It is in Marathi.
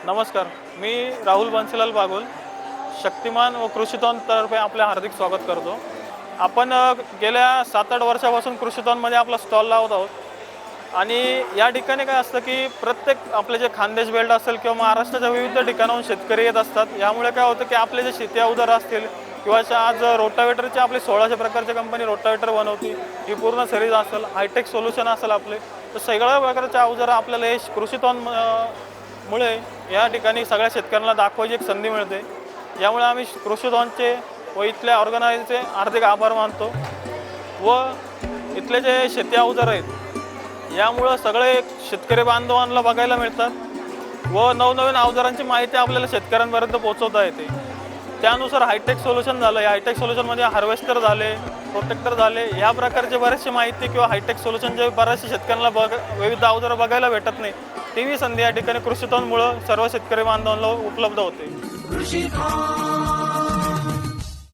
नमस्कार, मी राहुल बन्सीलाल बागुल, शक्तिमान व कृषीतोनतर्फे आपले हार्दिक स्वागत करतो. आपण गेल्या 7-8 वर्षापासून कृषीतोनमध्ये आपला स्टॉल लावत आहोत आणि या ठिकाणी काय असतं की प्रत्येक आपले जे खानदेश बेल्ट असेल किंवा महाराष्ट्राच्या विविध ठिकाणाहून शेतकरी येत असतात. यामुळे काय होतं की आपले जे शेती अवजार असतील किंवा आज रोटावेटरचे आपले 1600 प्रकारच्या कंपनी रोटावेटर बनवती, ही पूर्ण सिरीज असेल, हायटेक सोल्युशन असेल आपले, तर सगळ्या प्रकारच्या अवजारं आपल्याला हे कृषीतोन मुळे या ठिकाणी सगळ्या शेतकऱ्यांना दाखवायची एक संधी मिळते. यामुळे आम्ही कृषीतोनचे व इथल्या ऑर्गनायझरचे हार्दिक आभार मानतो व इथले जे शेती अवजार आहेत यामुळं सगळे शेतकरी बांधवांना बघायला मिळतात व नवनवीन अवजारांची माहिती आपल्याला शेतकऱ्यांपर्यंत पोहोचवता येते. त्यानुसार हायटेक सोल्युशन झालं, या हायटेक सोल्युशनमध्ये हार्वेस्टर झाले, प्रोटेक्टर झाले, या प्रकारचे बरेचशी माहिती किंवा हायटेक सोल्युशन जे बऱ्याचशा शेतकऱ्यांना विविध अवजारं बघायला भेटत नाही, ती संधी या ठिकाणी कृषीतोनमुळं सर्व शेतकरी बांधवांना उपलब्ध होते.